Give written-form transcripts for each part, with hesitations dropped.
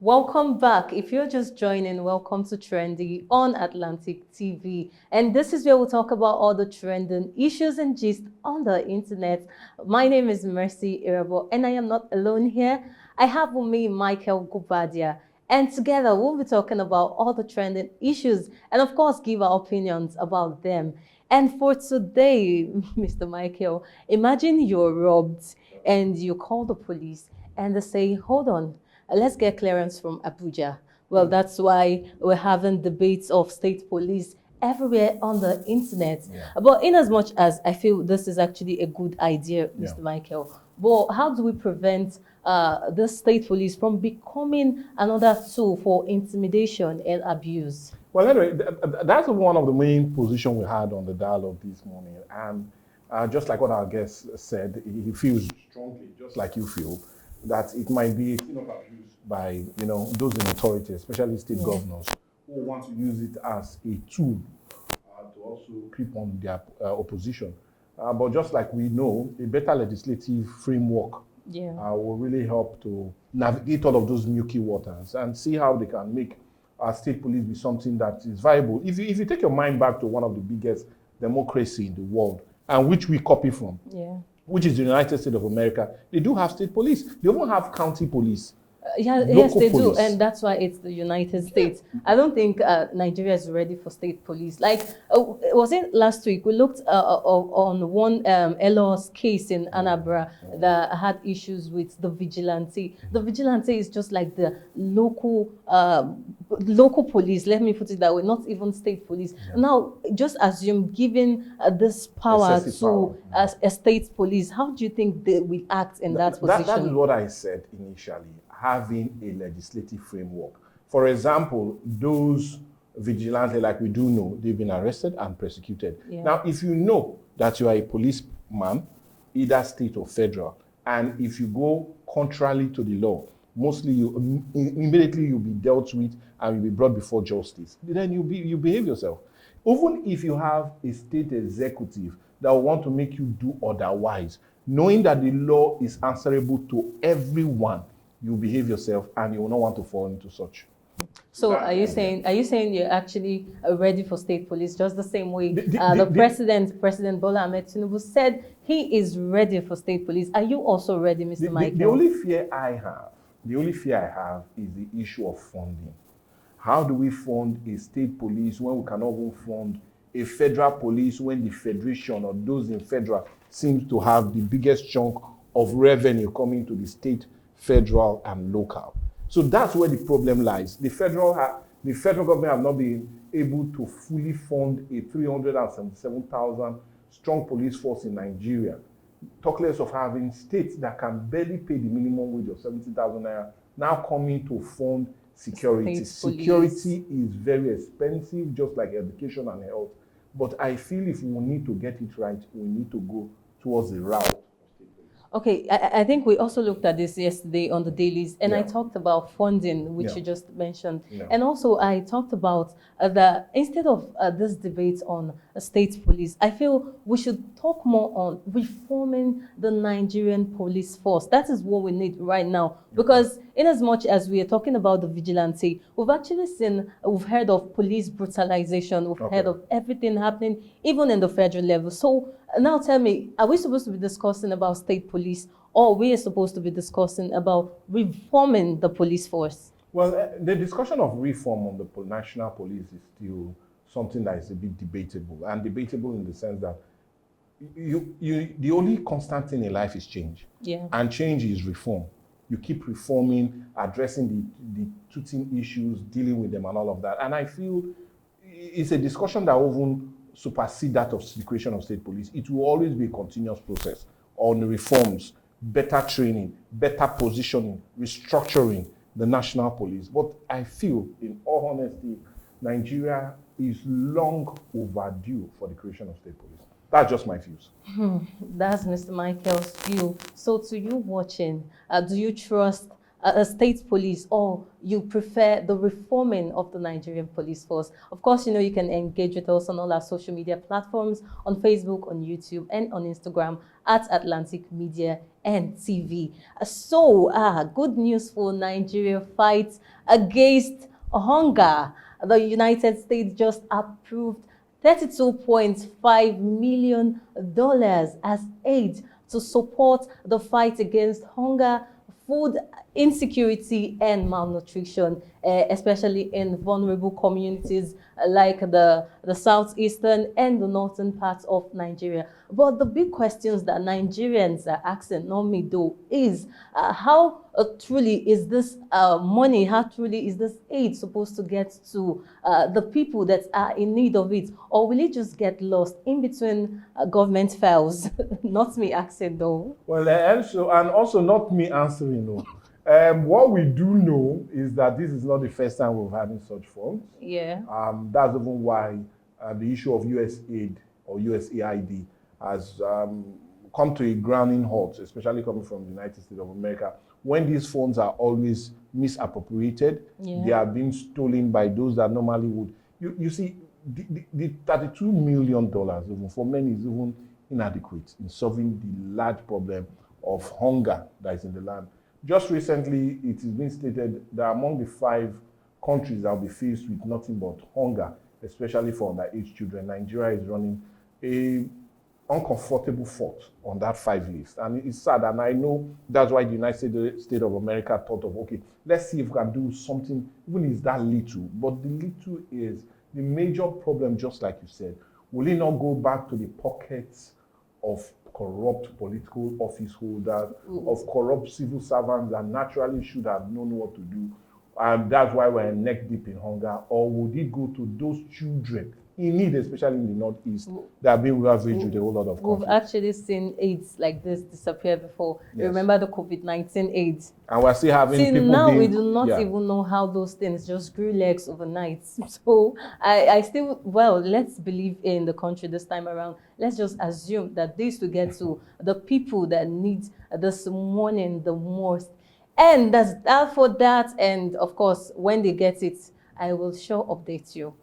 Welcome back. If you're just joining, welcome to Trendy on Atlantic TV. And this is where we'll talk about all the trending issues and gist on the internet. My name is Mercy Irabo, and I am not alone here. I have with me Michael Gubadia. And together we'll be talking about all the trending issues and, of course, give our opinions about them. And for today, Mr. Michael, imagine you're robbed and you call the police and they say, hold on, let's get clearance from Abuja. Well, that's why we're having debates of state police everywhere on the internet. Yeah. But in as much as I feel this is actually a good idea, Yeah. Mr. Michael, but how do we prevent the state police from becoming another tool for intimidation and abuse? Well, anyway, that's one of the main positions we had on the dialogue this morning. And just like what our guest said, he feels strongly, just like you feel, that it might be a thing of abuse by those in authority, especially state governors, who want to use it as a tool to also creep on their opposition. But just like we know, a better legislative framework will really help to navigate all of those murky waters and see how they can make our state police be something that is viable. If you take your mind back to one of the biggest democracy in the world, and which we copy from, which is the United States of America, they do have state police. They even have county police. Yes, they do, police. and that's why it's the United States. I don't think Nigeria is ready for state police. Like, was it last week? We looked on one Elos case in Anambra that had issues with the vigilante. The vigilante is just like the local police. Let me put it that way. Not even state police. Now, just assume giving this power Excessive to power. a state police. How do you think they will act in that position? That is what I said initially, having a legislative framework. For example, those vigilantes, like we do know, they've been arrested and persecuted. Now, if you know that you are a policeman, either state or federal, and if you go contrary to the law, mostly immediately you'll be dealt with and you'll be brought before justice. Then you behave yourself. Even if you have a state executive that will want to make you do otherwise, knowing that the law is answerable to everyone, you behave yourself and you will not want to fall into such. So are you saying you're actually ready for state police just the same way President Bola Ahmed Tinubu said he is ready for state police? Are you also ready, Mr. Michael? The only fear I have is the issue of funding. How do we fund a state police when we cannot even fund a federal police, when the federation or those in federal seems to have the biggest chunk of revenue coming to the state, federal, and local? So that's where the problem lies. The federal government have not been able to fully fund a 377,000 strong police force in Nigeria. Talk less of having states that can barely pay the minimum wage of 70,000 naira now coming to fund security. Security is very expensive, just like education and health. But I feel if we need to get it right, we need to go towards the route. Okay, I think we also looked at this yesterday on the dailies, and I talked about funding, which you just mentioned. And also I talked about instead of this debate on state police, I feel we should talk more on reforming the Nigerian police force. That is what we need right now, because in as much as we are talking about the vigilante, we've heard of police brutalization, we've heard of everything happening, even in the federal level. So now tell me, are we supposed to be discussing about state police, or we are supposed to be discussing about reforming the police force? Well, the discussion of reform on the national police is still something that is a bit debatable, and debatable in the sense that the only constant thing in life is change. And change is reform. You keep reforming, addressing the tooting issues, dealing with them and all of that. And I feel it's a discussion that often supersede that of the creation of state police. It will always be a continuous process on reforms, better training, better positioning, restructuring the national police. But I feel, in all honesty, Nigeria is long overdue for the creation of state police. That's just my views. That's Mr. Michael's view. So to you watching, do you trust a state police, or you prefer the reforming of the Nigerian police force? Of course, you can engage with us on all our social media platforms, on Facebook, on YouTube, and on Instagram at Atlantic Media and TV. So, good news for Nigeria fights against hunger. The United States just approved $32.5 million as aid to support the fight against hunger, food insecurity, and malnutrition, especially in vulnerable communities like the southeastern and the northern parts of Nigeria. But the big questions that Nigerians are asking, not me though, is how truly is this money, how truly is this aid supposed to get to the people that are in need of it? Or will it just get lost in between government files? Not me asking though. Well, and also not me answering, no. What we do know is that this is not the first time we've had such funds. Yeah. That's even why the issue of USAID or USAID has come to a grounding halt, especially coming from the United States of America. When these funds are always misappropriated, they are being stolen by those that normally would. You see, the $32 million even for many is even inadequate in solving the large problem of hunger that is in the land. Just recently, it has been stated that among the 5 countries that will be faced with nothing but hunger, especially for underage children, Nigeria is running a uncomfortable fourth on that 5 list. And it's sad, and I know that's why the United States of America thought of, okay, let's see if we can do something, even if it's that little. But the little is the major problem, just like you said. Will it not go back to the pockets of corrupt political office holders, of corrupt civil servants that naturally should have known what to do? And that's why we're neck deep in hunger. Or would it go to those children in need, especially in the Northeast, that have been ravaged with a whole lot of conflict? We've actually seen AIDS like this disappear before. Yes. Remember the COVID-19 AIDS? And we're still having See, people now being, we do not even know how those things just grew legs overnight. So I still, well, let's believe in the country this time around. Let's just assume that this will get to the people that need this morning the most. And that's that for that. And of course, when they get it, I will sure update you.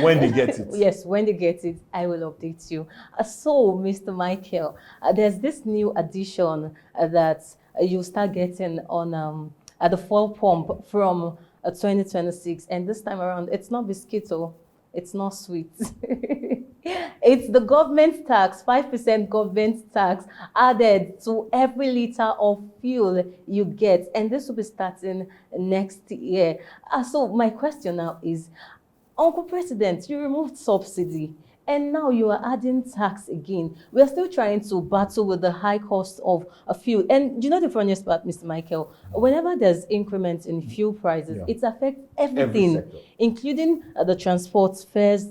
When they get it. Yes, when they get it, I will update you. So, Mr. Michael, there's this new addition that you start getting on at the fuel pump from 2026. And this time around, it's not biscuito, it's not sweet. It's the government tax, 5% government tax added to every liter of fuel you get. And this will be starting next year. So my question now is, Uncle President, you removed subsidy and now you are adding tax again. We are still trying to battle with the high cost of fuel. And you know the funniest part, Mr. Michael, whenever there's increments in fuel prices, it affects everything, including the transport fares,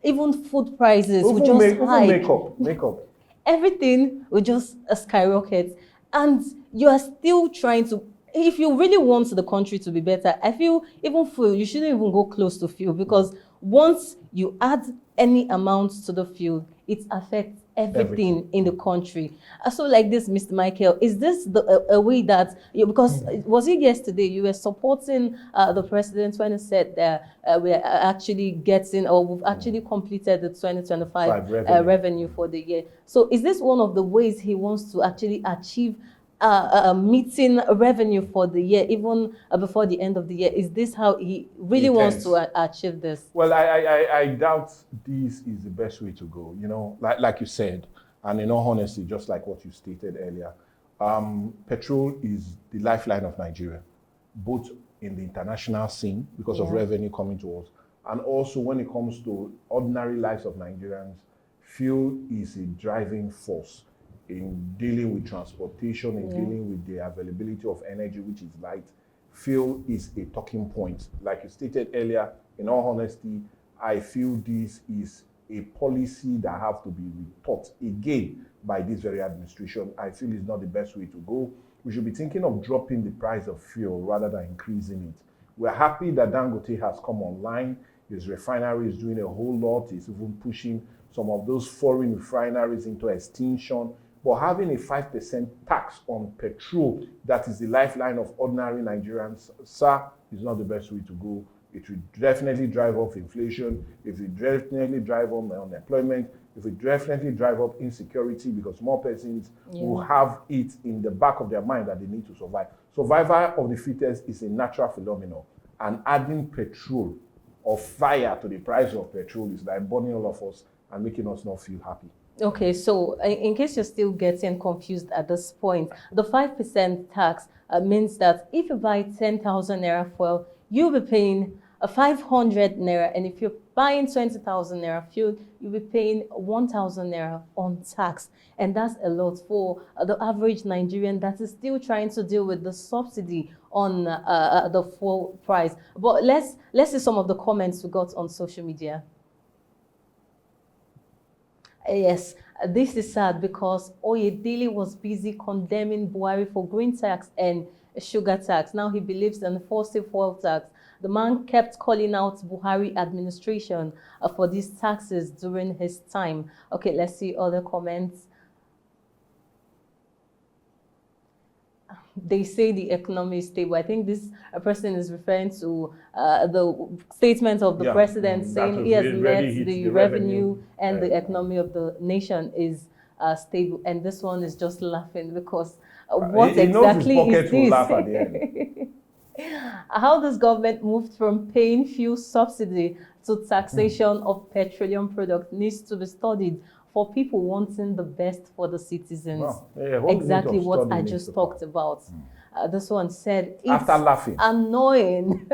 even food prices will just hike. Makeup. Everything will just skyrocket. And you are still trying to, if you really want the country to be better, I feel even fuel, you shouldn't even go close to fuel, because once you add any amount to the fuel, it affects everything in the country. So like this, Mr. Michael, is this a way that, because was it yesterday you were supporting the president when he said that we're actually getting, or we've actually completed the 2025 revenue for the year. So is this one of the ways he wants to actually achieve meeting revenue for the year, even before the end of the year? Is this how he really wants to achieve this? Well, I doubt this is the best way to go. You know, like you said, and in all honesty, just like what you stated earlier, petrol is the lifeline of Nigeria, both in the international scene because of revenue coming to us, and also when it comes to ordinary lives of Nigerians, fuel is a driving force in dealing with transportation, in dealing with the availability of energy, which is light. Fuel is a talking point. Like you stated earlier, in all honesty, I feel this is a policy that have to be rethought again by this very administration. I feel it's not the best way to go. We should be thinking of dropping the price of fuel rather than increasing it. We're happy that Dangote has come online. His refinery is doing a whole lot. He's even pushing some of those foreign refineries into extinction. But having a 5% tax on petrol, that is the lifeline of ordinary Nigerians, sir, is not the best way to go. It will definitely drive up inflation. It will definitely drive up unemployment. It will definitely drive up insecurity because more persons will have it in the back of their mind that they need to survive. Survival of the fittest is a natural phenomenon. And adding petrol or fire to the price of petrol is like burning all of us and making us not feel happy. Okay, so in case you're still getting confused at this point, the 5% tax means that if you buy 10,000 naira fuel, you'll be paying 500 naira, and if you're buying 20,000 naira fuel, you'll be paying 1,000 naira on tax. And that's a lot for the average Nigerian that is still trying to deal with the subsidy on the fuel price. But let's see some of the comments we got on social media. Yes, this is sad because Oyedele was busy condemning Buhari for green tax and sugar tax. Now he believes in forcing fuel tax. The man kept calling out Buhari administration for these taxes during his time. Okay, let's see other comments. They say the economy is stable. I think this person is referring to the statement of the president saying he has met the revenue and the economy of the nation is stable. And this one is just laughing because what exactly is this? How this government moved from paying fuel subsidy to taxation of petroleum products needs to be studied for people wanting the best for the citizens. Wow. Exactly what I just talked about. This one said, it's after laughing, annoying.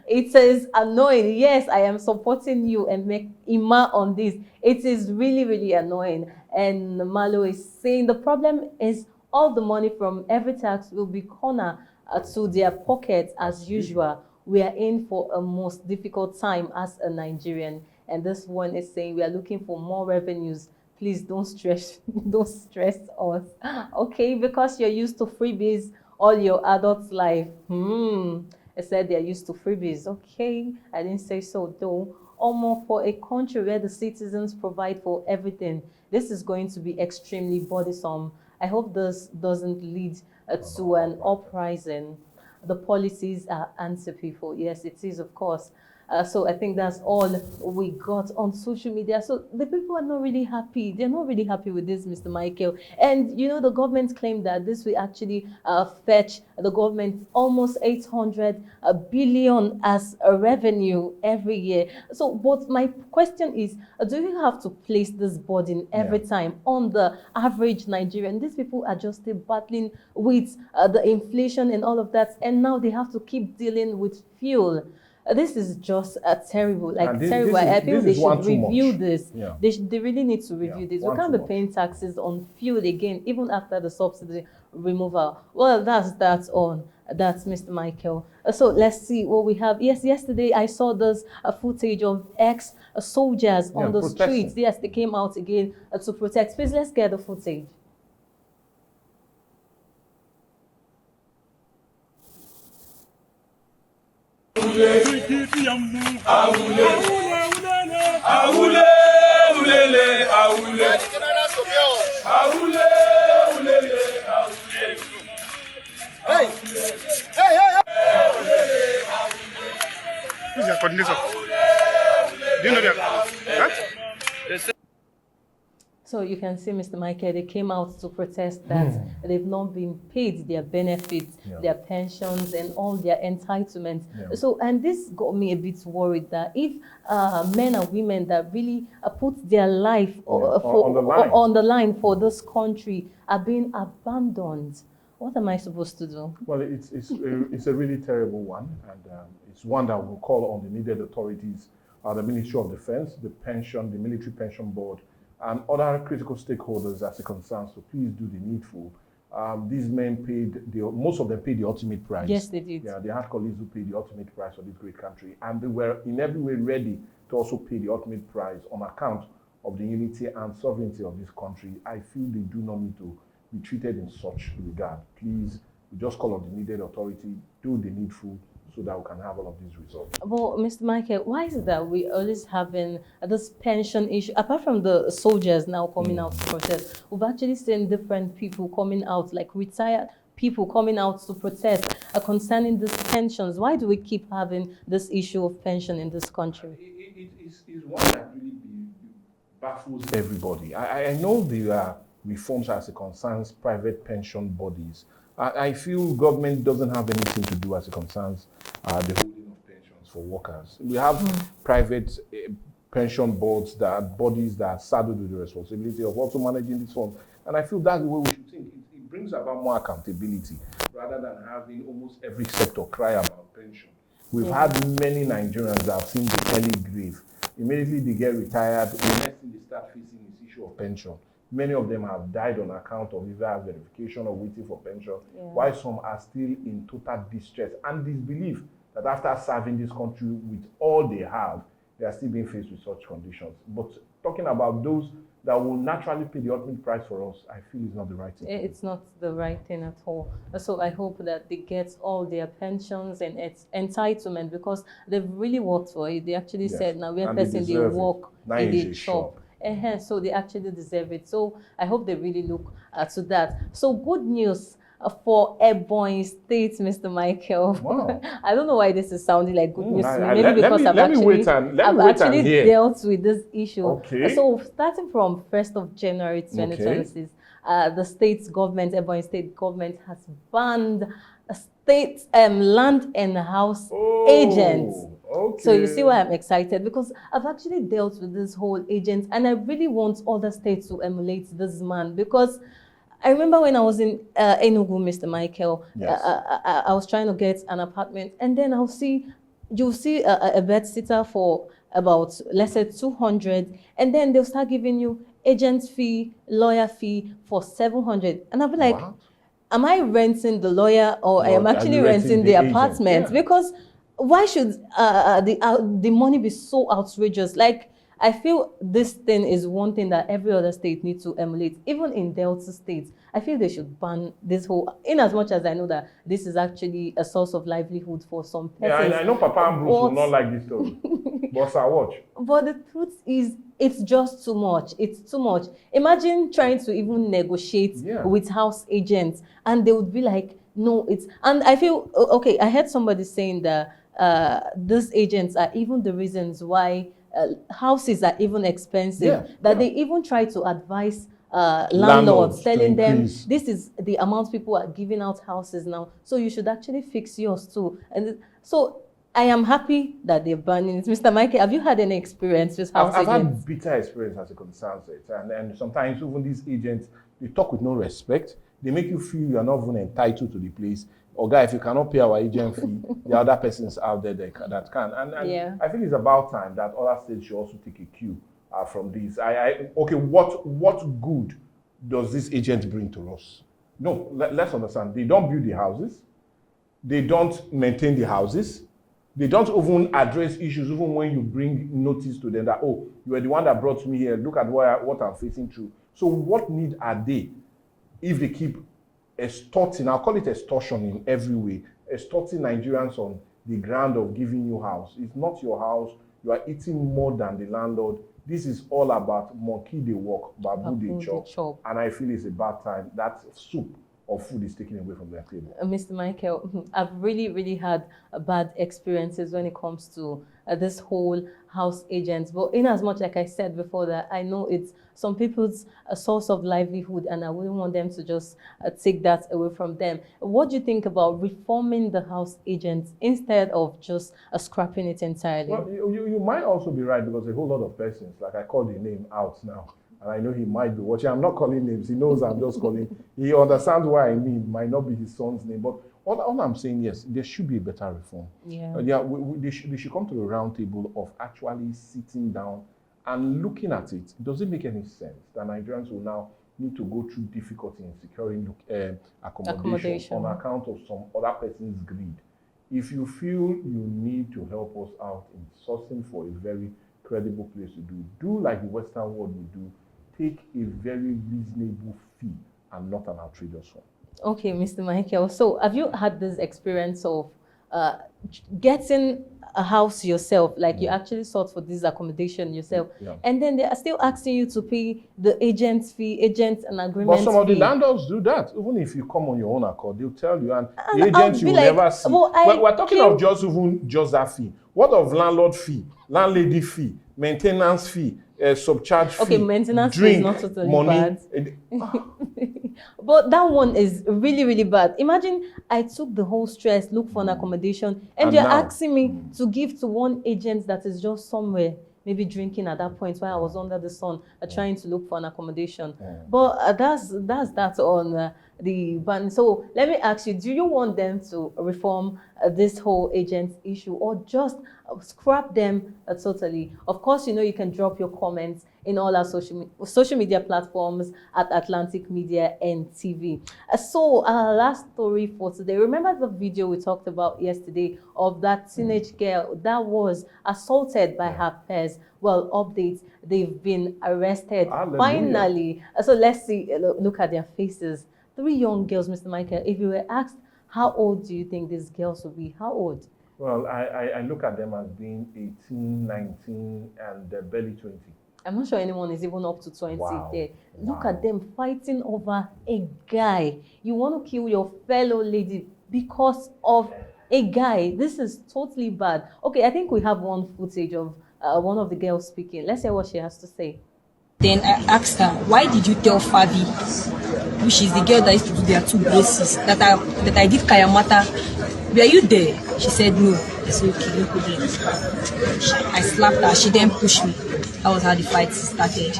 It is annoying. Yes, I am supporting you and make Ima on this. It is really, really annoying. And Malo is saying the problem is all the money from every tax will be corner to their pockets as usual. We are in for a most difficult time as a Nigerian. And this one is saying we are looking for more revenues. Please don't stress us. Okay, because you're used to freebies all your adult life. I said they're used to freebies. Okay, I didn't say so though. Almost for a country where the citizens provide for everything, this is going to be extremely burdensome. I hope this doesn't lead to an uprising. The policies are anti-people. Yes, it is, of course. So I think that's all we got on social media. So the people are not really happy. They're not really happy with this, Mr. Michael. And, you know, the government claimed that this will actually fetch the government almost 800 billion as a revenue every year. So, but my question is, do you have to place this burden every time on the average Nigerian? These people are just still battling with the inflation and all of that. And now they have to keep dealing with fuel. This is just terrible, terrible. I feel they should review this. Yeah. They really need to review this. We can't be paying taxes on fuel again, even after the subsidy removal. Well, that's Mr. Michael. So let's see what we have. Yes, yesterday I saw this footage of ex-soldiers on the streets. Yes, they came out again to protest. Please, let's get the footage. Who's your coordinator? Do you know that? Huh? So you can see, Mr. Michael, they came out to protest that they've not been paid their benefits, their pensions, and all their entitlements. So, and this got me a bit worried that if men and women that really put their life on the line for this country are being abandoned, what am I supposed to do? Well, it's a really terrible one, and it's one that will call on the needed authorities, the Ministry of Defense, the Military Pension Board, and other critical stakeholders as it concerns. So please do the needful. These men most of them paid the ultimate price. Yes, they did. Yeah, they had colleagues who paid the ultimate price for this great country, and they were in every way ready to also pay the ultimate price on account of the unity and sovereignty of this country. I feel they do not need to be treated in such regard. Please, we just call on the needed authority, do the needful, so that we can have all of these results. Well, Mr. Michael, why is it that we always having this pension issue? Apart from the soldiers now coming out to protest, we've actually seen different people coming out, like retired people coming out to protest concerning these pensions. Why do we keep having this issue of pension in this country? It's one that really baffles everybody. I know there are reforms as it concerns private pension bodies. I feel government doesn't have anything to do as it concerns the holding of pensions for workers. We have private pension boards that are bodies that are saddled with the responsibility of also managing this fund. And I feel that's the way we should think. It brings about more accountability rather than having almost every sector cry about pension. We've had many Nigerians that have seen the early grave. Immediately they get retired, the next thing they start facing is issue of pension. Many of them have died on account of either verification or waiting for pension, while some are still in total distress and disbelief that after serving this country with all they have, they are still being faced with such conditions. But talking about those that will naturally pay the ultimate price for us, I feel is not the right thing. It's not the right thing at all. So I hope that they get all their pensions and its entitlement, because they've really worked for it. They actually said, now we're person they work in the shop. So they actually deserve it. So I hope they really look to that. So good news for Ebonyi State, Mr. Michael. Wow. I don't know why this is sounding like good news to me. Maybe because I've actually dealt with this issue. Okay. So starting from 1st of January 2026, the state government, Ebonyi State government, has banned state land and house agents. Okay. So you see why I'm excited, because I've actually dealt with this whole agent, and I really want other states to emulate this man, because I remember when I was in Enugu, Mr. Michael, I was trying to get an apartment, and then you'll see a bed sitter for about, let's say, 200, and then they'll start giving you agent fee, lawyer fee for 700, and I'll be like, am I renting the lawyer, or I am actually renting the apartment? Because why should the money be so outrageous? Like, I feel this thing is one thing that every other state needs to emulate. Even in Delta states, I feel they should ban this whole, in as much as I know that this is actually a source of livelihood for some persons. Yeah, I know Papa and Bruce will not like this story. But I watch. But the truth is, it's just too much. It's too much. Imagine trying to even negotiate with house agents, and they would be like, no, it's, and I feel, okay, I heard somebody saying that these agents are even the reasons why houses are even expensive, that they even try to advise landlords, telling them this is the amount people are giving out houses now, so you should actually fix yours too. And so I am happy that they're banning it. Mr. Michael, have you had any experience with house agents? I've had bitter experience as it concerns it, and sometimes even these agents, they talk with no respect. They make you feel you are not even entitled to the place. Or guy, if you cannot pay our agent fee, there are other persons out there that can. And I think it's about time that other states should also take a cue from this. Okay, what good does this agent bring to us? No, let's understand. They don't build the houses. They don't maintain the houses. They don't even address issues, even when you bring notice to them that, oh, you are the one that brought me here. Look at what I'm facing through. So what need are they if they keep extorting, I'll call it extortion in every way, extorting Nigerians on the ground of giving you house? It's not your house. You are eating more than the landlord. This is all about monkey they walk, babu they chop. And I feel it's a bad time. That soup of food is taken away from their table. Mr. Michael, I've really had bad experiences when it comes to this whole house agents. But in as much, like I said before, that I know it's some people's source of livelihood, and I wouldn't want them to just take that away from them. What do you think about reforming the house agents instead of just scrapping it entirely? Well, you might also be right, because a whole lot of persons, like I called the name out now, and I know he might be watching. I'm not calling names. He knows I'm just calling. He understands what I mean. It might not be his son's name, but all I'm saying, yes, there should be a better reform. They should come to the round table of actually sitting down and looking at it. Does it make any sense that Nigerians will now need to go through difficulty in securing accommodation on account of some other person's greed? If you feel you need to help us out in sourcing for a very credible place to do like the Western world would do. Take a very reasonable fee and not an outrageous one. Okay, Mr. Michael. So have you had this experience of getting a house yourself, like you actually sought for this accommodation yourself, and then they are still asking you to pay the agent's fee, agent and agreement But some of the fee. landlords do that. Even if you come on your own accord, they'll tell you, and the agents you will like, never see. well, We're talking of just that fee. What of landlord fee, landlady fee, maintenance fee, subcharge fee, okay, maintenance drink, fee is not totally money. bad. But that one is really, really bad. Imagine I took the whole stress, look for an accommodation, and you're now, asking me to give to one agent that is just somewhere, maybe drinking at that point while I was under the sun, trying to look for an accommodation. But that's that on the ban. So let me ask you, do you want them to reform this whole agent issue, or just scrap them totally? Of course, you know, you can drop your comments in all our social media platforms at Atlantic Media and TV. So our last story for today. Remember the video we talked about yesterday of that teenage girl that was assaulted by her peers? Well, updates, they've been arrested. Hallelujah. Finally. So let's see, look at their faces. 3 young girls, Mr. Michael. If you were asked, how old do you think these girls will be? How old? Well, I look at them as being 18, 19, and barely 20. I'm not sure anyone is even up to 20 Wow. there. Look at them fighting over a guy. You want to kill your fellow lady because of a guy. This is totally bad. Okay, I think we have one footage of one of the girls speaking. Let's hear what she has to say. Then I asked her, why did you tell Fabi, which is the girl that used to do their 2 braces, that I did Kayamata? Were you there? She said no. I said, okay, no problem. I slapped her. She then pushed me. That was how the fight started.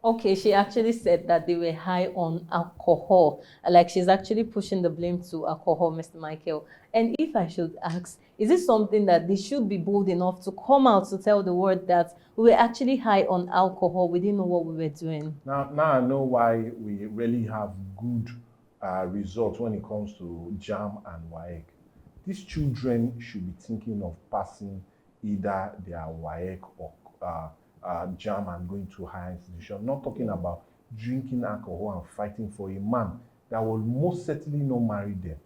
Okay, she actually said that they were high on alcohol. Like, she's actually pushing the blame to alcohol, Mr. Michael. And if I should ask, is it something that they should be bold enough to come out to tell the world that we were actually high on alcohol, we didn't know what we were doing? Now I know why we really have good results when it comes to JAM and WAEC. These children should be thinking of passing either their WAEC or JAM and going to higher institution. Not talking about drinking alcohol and fighting for a man that will most certainly not marry them.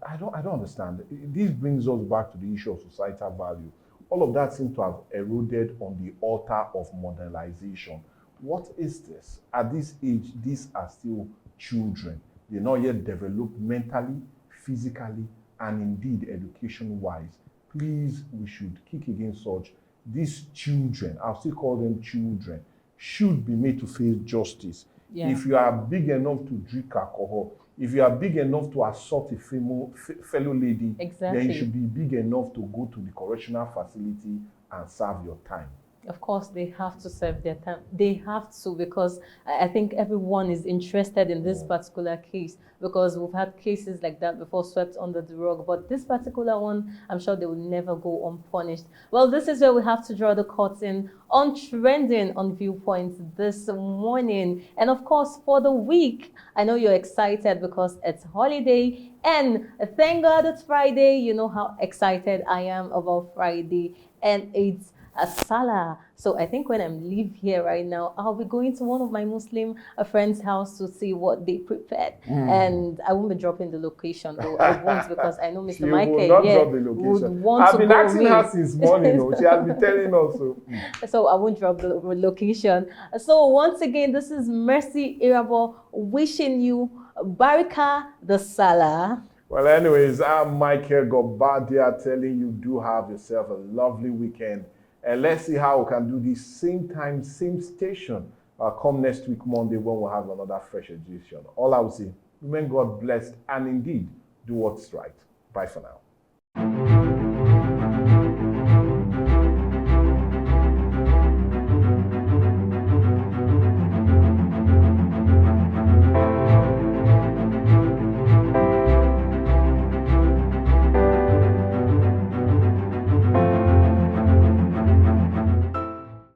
I don't understand. This brings us back to the issue of societal value. All of that seems to have eroded on the altar of modernization. What is this? At this age, these are still children. They're not yet developed mentally, physically, and indeed education-wise. Please, we should kick against such. These children, I'll still call them children, should be made to face justice. Yeah. If you are big enough to drink alcohol, if you are big enough to assault a fellow lady, Exactly. then you should be big enough to go to the correctional facility and serve your time. Of course, they have to serve their time. They have to, because I think everyone is interested in this particular case, because we've had cases like that before swept under the rug. But this particular one, I'm sure they will never go unpunished. Well, this is where we have to draw the curtain on trending on Viewpoint this morning. And of course, for the week, I know you're excited because it's holiday. And thank God it's Friday. You know how excited I am about Friday. And it's a Salah. So I think when I leave here right now, I'll be going to one of my Muslim friends' house to see what they prepared. And I won't be dropping the location, though. I won't, because I know Mr. She Michael will not drop the location. would want I've to been go with asking me. her since morning. She has been telling us. So I won't drop the location. So once again, this is Mercy Irabo wishing you Barika the Salah. Well, anyways, I'm Michael Gobadia telling you, do have yourself a lovely weekend. And let's see how we can do this same time, same station. Come next week, Monday, when we'll have another fresh edition. All I will say, remain God blessed and indeed do what's right. Bye for now.